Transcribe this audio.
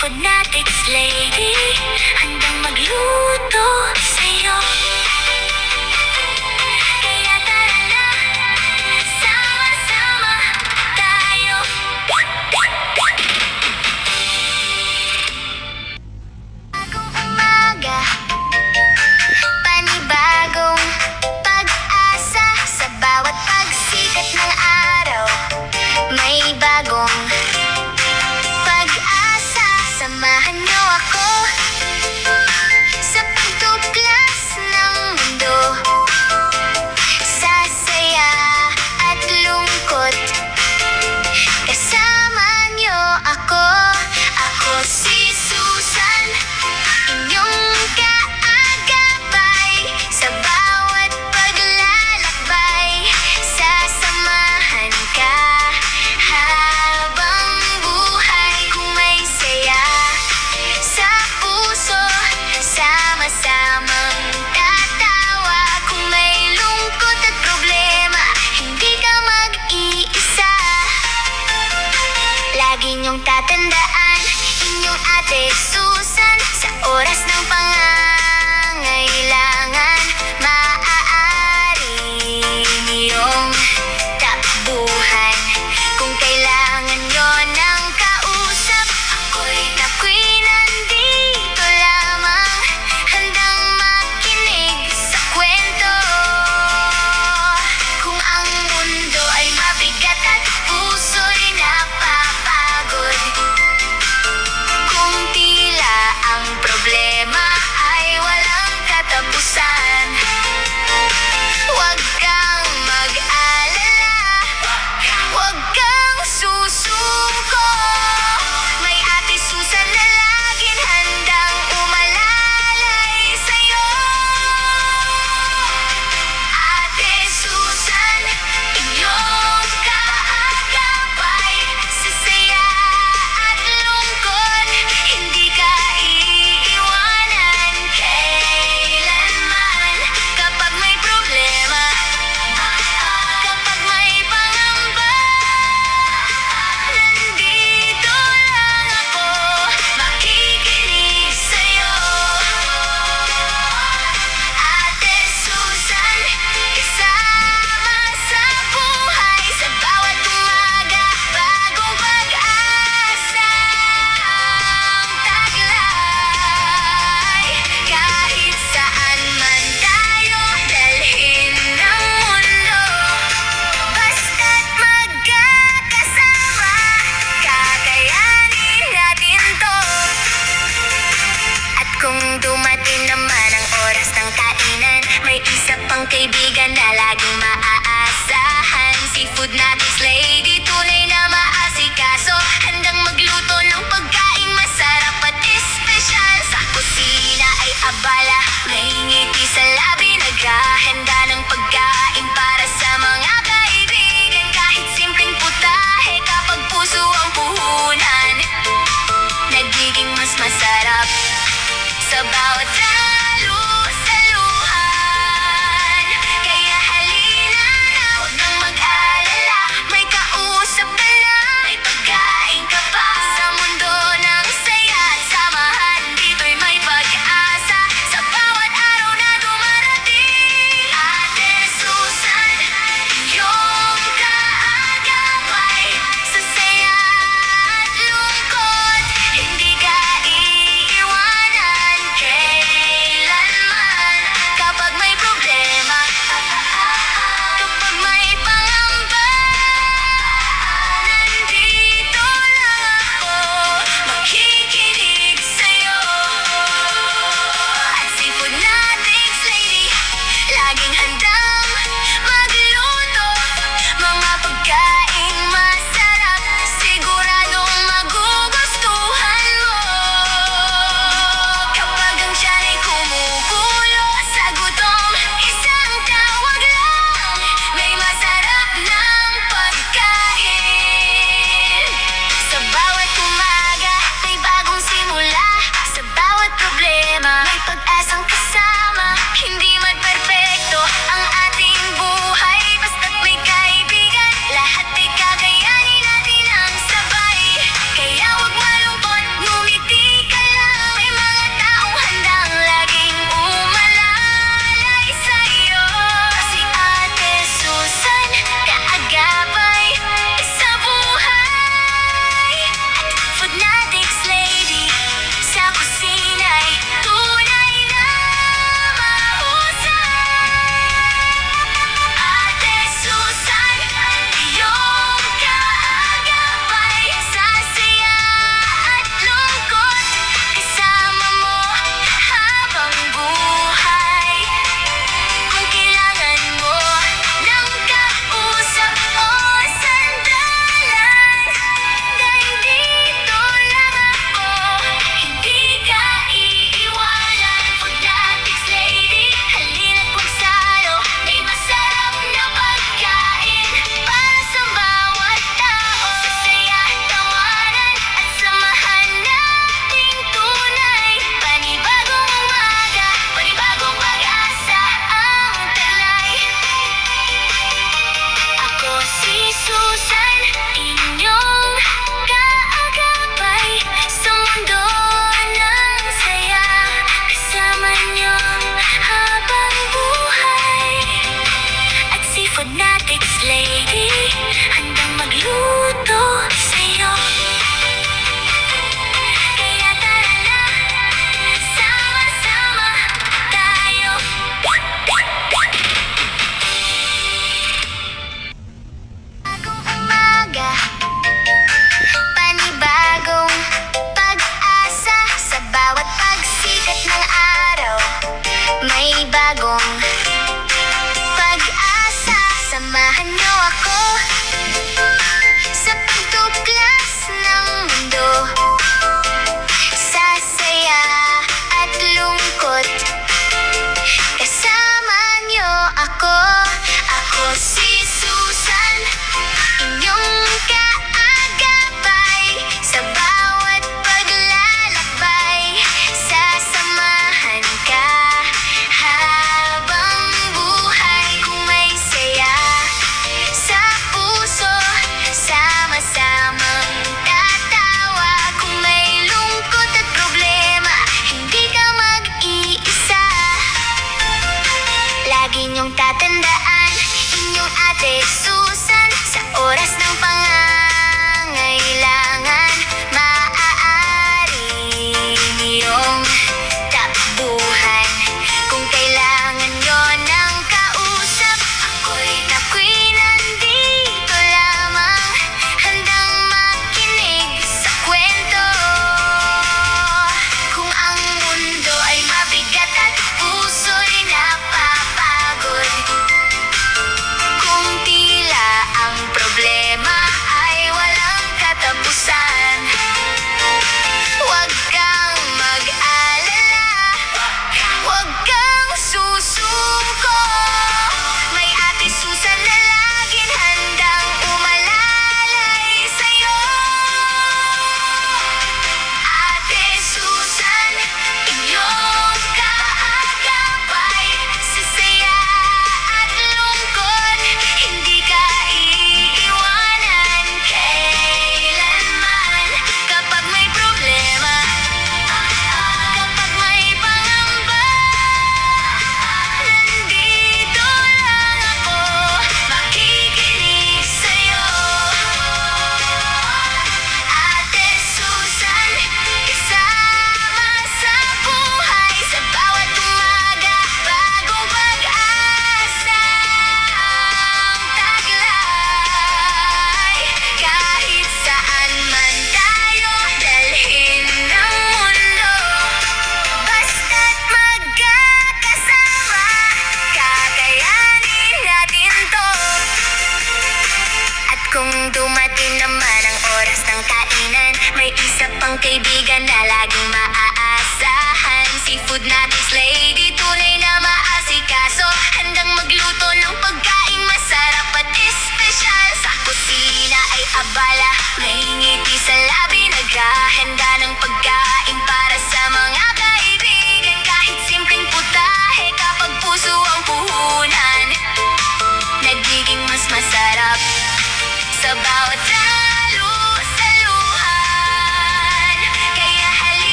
Fanatics lady, handang magluto sa'yo. Kaya tara na, sama-sama tayo. Bagong umaga, panibagong pag-asa. Sa bawat pagsikat ng araw, may bagong pag-asa. Samahan niyo ako sa pagtuklas ng mundo, sa saya at lungkot. Kasama niyo ako. Ako si Susan, inyong kaagapay. Sa bawat paglalakbay, sasamahan ka habang buhay. Kung may saya sa puso, sama-samang tatawa. Kung may lungkot at problema, hindi ka mag-iisa. Lagi niyong tatandaan, inyong ate Susan. Sa oras ng pangangailangan, maaari niyong takbuhan. Kung kailangan niyo ng kausap, ako'y nandito lamang, handang makinig sa kwento. Kung ang mundo ay mabigat at puso'y napapagod, kung tila ang problema ay walang katapusan, huwag kang mag-alala, huwag kang susuko. May ate Susan na laging handang umalalay sa'yo. Ate Susan, inyong kaagapay. Sa saya at lungkot, hindi ka iiwanan kailanman. Kapag may problema, kapag may pangamba, nandito lang ako, makikinig sa'yo. Ate Susan, kasama sa buhay. Sa bawat umaga, bagong pag-asa ang taglay. Kahit saan man tayo dalhin ng mundo, basta't magkakasama, kakayanin natin to. At kung dumating naman ang oras ng kainan, may isa pang kaibigan na laging maaasahan. Si Foodnatics lady, tunay na maasikaso, handang magluto ng pagkaing masarap at espesyal. Sa kusina ay abala, may ngiti sa labi, naghahanda ng pagkain para sa mga kaibigan. Kahit simpleng putahe, kapag puso ang puhunan, nagiging mas masarap sa bawat